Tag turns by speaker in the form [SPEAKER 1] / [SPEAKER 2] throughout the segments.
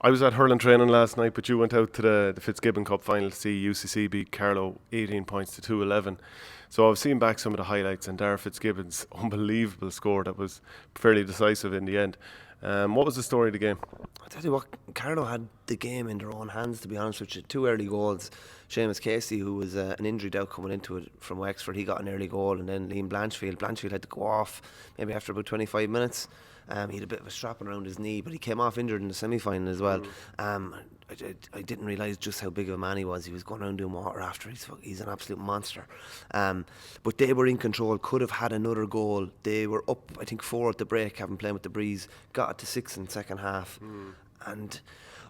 [SPEAKER 1] I was at hurling training last night, but you went out to the Fitzgibbon Cup final to see UCC beat Carlow 18 points to 211. So I've seen back some of the highlights and Dara Fitzgibbon's unbelievable score that was fairly decisive in the end. What was the story of the game?
[SPEAKER 2] I tell you what, Carlow had the game in their own hands, to be honest with you. 2 early goals. Seamus Casey, who was an injury out coming into it from Wexford, he got an early goal, and then Liam Blanchfield had to go off maybe after about 25 minutes. He had a bit of a strap around his knee, but he came off injured in the semi-final as well. I didn't realise just how big of a man he was. He was going around doing water after. He's an absolute monster. But they were in control, could have had another goal. They were up, I think, 4 at the break, having played with the breeze. Got it to 6 in the second half. And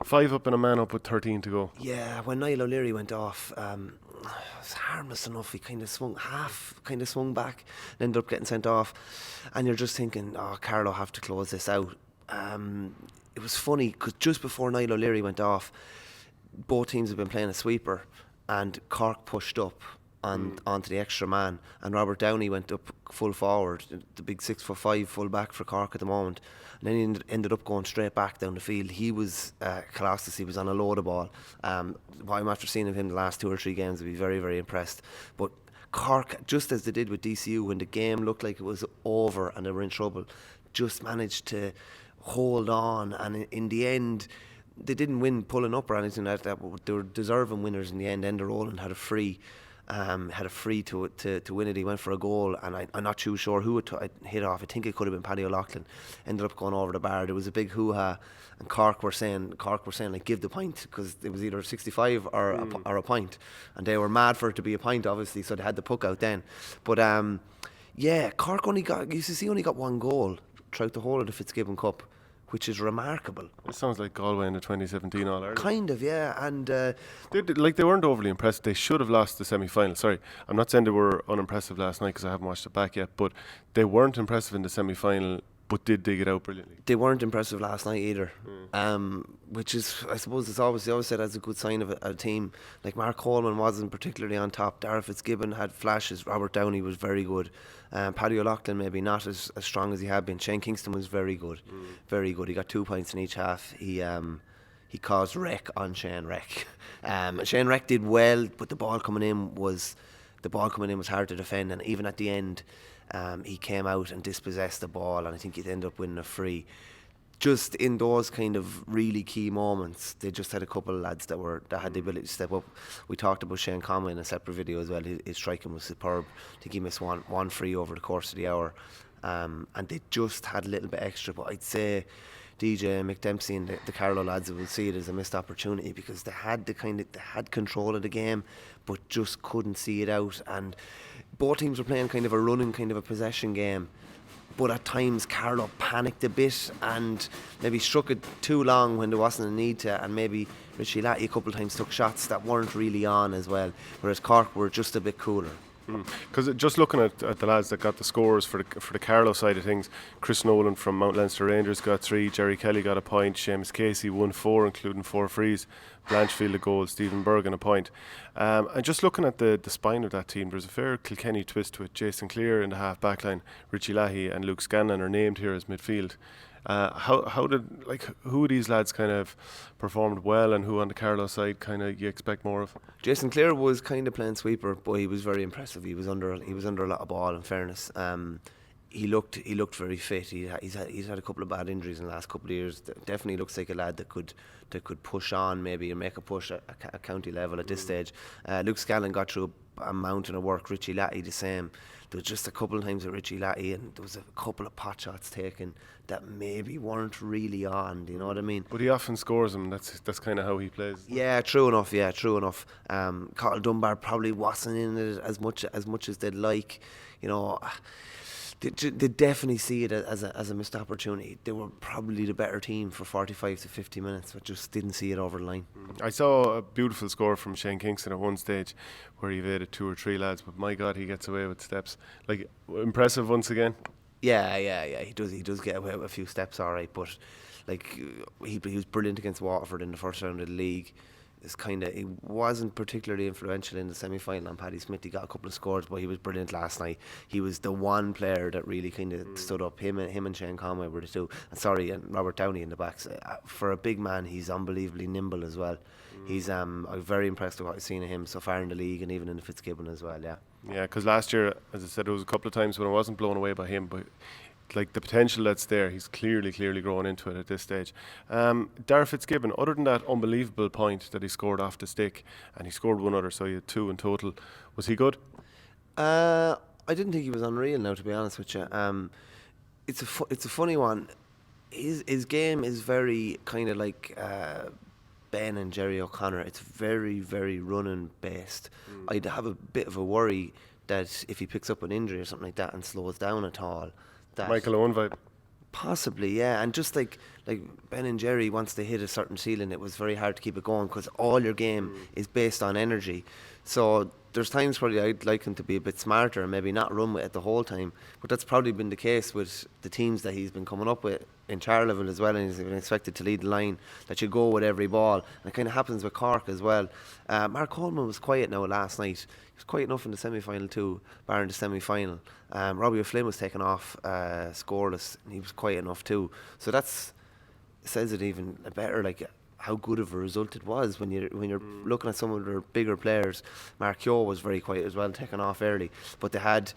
[SPEAKER 1] 5 up and a man up with 13 to go.
[SPEAKER 2] yeah, when Niall O'Leary went off, it was harmless enough. He kind of swung back, and ended up getting sent off. And you're just thinking, oh, Carlow have to close this out. It was funny because just before Niall O'Leary went off, both teams have been playing a sweeper, and Cork pushed up onto the extra man, and Robert Downey went up full forward, the big 6'5" full back for Cork at the moment, and then he ended up going straight back down the field. He was Colossus. He was on a load of ball. What I'm after seeing of him the last 2 or 3 games, I'd be very, very impressed. But Cork, just as they did with DCU when the game looked like it was over and they were in trouble, just managed to hold on, and in the end they didn't win pulling up or anything like that, but they were deserving winners in the end. Enda Rowland had a free to win it. He went for a goal, and I'm not too sure who it hit off. I think it could have been Paddy O'Loughlin. Ended up going over the bar. There was a big hoo-ha, and Cork were saying like, give the point, because it was either 65 or a point, and they were mad for it to be a point, obviously, so they had the puck out then. But yeah, UCC only got 1 goal throughout the whole of the Fitzgibbon Cup, which is remarkable.
[SPEAKER 1] It sounds like Galway in the 2017 All-Ireland.
[SPEAKER 2] Kind of, yeah. And
[SPEAKER 1] they weren't overly impressed. They should have lost the semi-final. Sorry, I'm not saying they were unimpressive last night because I haven't watched it back yet, but they weren't impressive in the semi-final, but did dig it out brilliantly.
[SPEAKER 2] They weren't impressive last night either, which is, I suppose, they always said that's a good sign of a team. Like, Mark Coleman wasn't particularly on top. Dara Fitzgibbon had flashes. Robert Downey was very good. Paddy O'Loughlin maybe not as strong as he had been. Shane Kingston was very good, very good. He got 2 points in each half. He caused wreck on Shane Wreck. Shane Wreck did well, but the ball coming in was hard to defend, and even at the end, he came out and dispossessed the ball, and I think he'd end up winning a free. Just in those kind of really key moments, they just had a couple of lads that had the ability to step up. We talked about Shane Conway in a separate video as well. His striking was superb. I think he missed one free over the course of the hour, and they just had a little bit extra. But I'd say DJ McDempsey and the Carlow lads will see it as a missed opportunity, because they had control of the game, but just couldn't see it out. And both teams were playing kind of a running, kind of a possession game. But at times Carlow panicked a bit and maybe struck it too long when there wasn't a need to, and maybe Richie Latty a couple of times took shots that weren't really on as well, whereas Cork were just a bit cooler.
[SPEAKER 1] Because just looking at the lads that got the scores for the Carlow side of things, Chris Nolan from Mount Leinster Rangers got 3, Jerry Kelly got a point, Seamus Casey won 4, including 4 frees, Blanchfield a goal, Stephen Bergen a point. And just looking at the spine of that team, there's a fair Kilkenny twist with Jason Clear in the half back line. Richie Leahy and Luke Scanlon are named here as midfield. Who of these lads kind of performed well, and who on the Carlow side kind of you expect more of?
[SPEAKER 2] Jason Clear was kind of playing sweeper, but he was very impressive. He was under a lot of ball, in fairness. He looked very fit. He's had a couple of bad injuries in the last couple of years. Definitely looks like a lad that could push on maybe and make a push at county level at this stage. Luke Scanlon got through a mountain of work. Richie Latty the same. There was just a couple of times with Richie Latty, and there was a couple of pot shots taken that maybe weren't really on. Do you know what I mean?
[SPEAKER 1] But he often scores them. That's kind of how he plays.
[SPEAKER 2] Yeah, true enough. Carl Dunbar probably wasn't in it as much as they'd like. You know, they definitely see it as a missed opportunity. They were probably the better team for 45 to 50 minutes, but just didn't see it over the line.
[SPEAKER 1] I saw a beautiful score from Shane Kingston at one stage where he evaded 2 or 3 lads, but my God, he gets away with steps. Like, impressive once again.
[SPEAKER 2] Yeah. He does get away with a few steps, all right. But like, he was brilliant against Waterford in the first round of the league. he wasn't particularly influential in the semi-final on Paddy Smith. He got a couple of scores, but he was brilliant last night. He was the one player that really kind of stood up. Him and Shane Conway were the two. And Robert Downey in the backs. For a big man, he's unbelievably nimble as well. He's I'm very impressed with what I've seen of him so far in the league and even in the Fitzgibbon as well. Yeah.
[SPEAKER 1] Yeah, because last year, as I said, there was a couple of times when I wasn't blown away by him, but like the potential that's there, he's clearly growing into it at this stage. Darragh Fitzgibbon, other than that unbelievable point that he scored off the stick, and he scored one other, so he had 2 in total. Was he good?
[SPEAKER 2] I didn't think he was unreal. Now, to be honest with you, it's a funny one. His game is very kind of like Ben and Jerry O'Connor. It's very, very running based. I'd have a bit of a worry that if he picks up an injury or something like that and slows down at all, that
[SPEAKER 1] Michael Owen vibe.
[SPEAKER 2] possibly, yeah. And just like Ben and Jerry, once they hit a certain ceiling, it was very hard to keep it going because all your game is based on energy. So there's times probably I'd like him to be a bit smarter and maybe not run with it the whole time. But that's probably been the case with the teams that he's been coming up with in Charleville as well, and he's been expected to lead the line, that you go with every ball. And it kind of happens with Cork as well. Mark Coleman was quiet now last night. He was quiet enough in the semi-final too, barring the semi-final. Robbie O'Flynn was taken off scoreless, and he was quiet enough too. So that's says it even better, like how good of a result it was when you're looking at some of their bigger players. Mark Keogh was very quiet as well, taken off early. But they had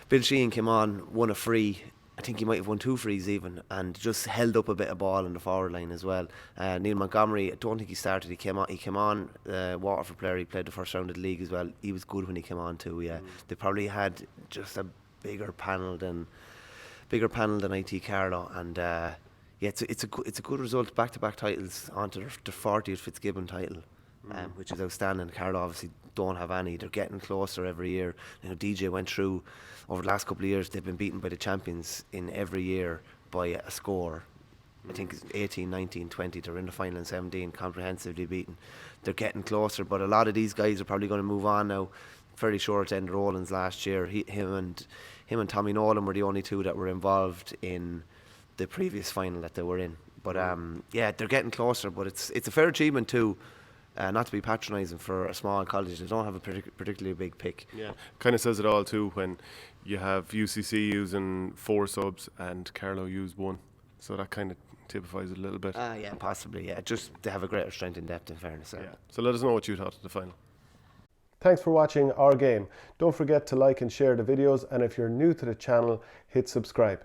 [SPEAKER 2] Bill Sheehan came on, won a free. I think he might have won 2 frees even, and just held up a bit of ball in the forward line as well. Neil Montgomery, I don't think he started. He came on. Waterford player. He played the first round of the league as well. He was good when he came on too. Yeah, they probably had just a bigger panel than IT Carlow, and yeah, it's a good result. Back-to-back titles onto the 40th Fitzgibbon title, which is outstanding. Carlow obviously don't have any. They're getting closer every year. You know, DJ went through over the last couple of years. They've been beaten by the champions in every year by a score. I think it's 18, 19, 20. They're in the final in 17, comprehensively beaten. They're getting closer, but a lot of these guys are probably going to move on now. Fairly sure it's Enda Rowlands last year. Him and Tommy Nolan were the only two that were involved in the previous final that they were in. But yeah, they're getting closer. But it's a fair achievement too. Not to be patronising for a small college. They don't have a particularly big pick.
[SPEAKER 1] Yeah, kind of says it all too when you have UCC using 4 subs and Carlow used 1. So that kind of typifies it a little bit.
[SPEAKER 2] Yeah, possibly. Yeah, just they have a greater strength in depth, in fairness.
[SPEAKER 1] Yeah. So let us know what you thought of the final. Thanks for watching Our Game. Don't forget to like and share the videos, and if you're new to the channel, hit subscribe.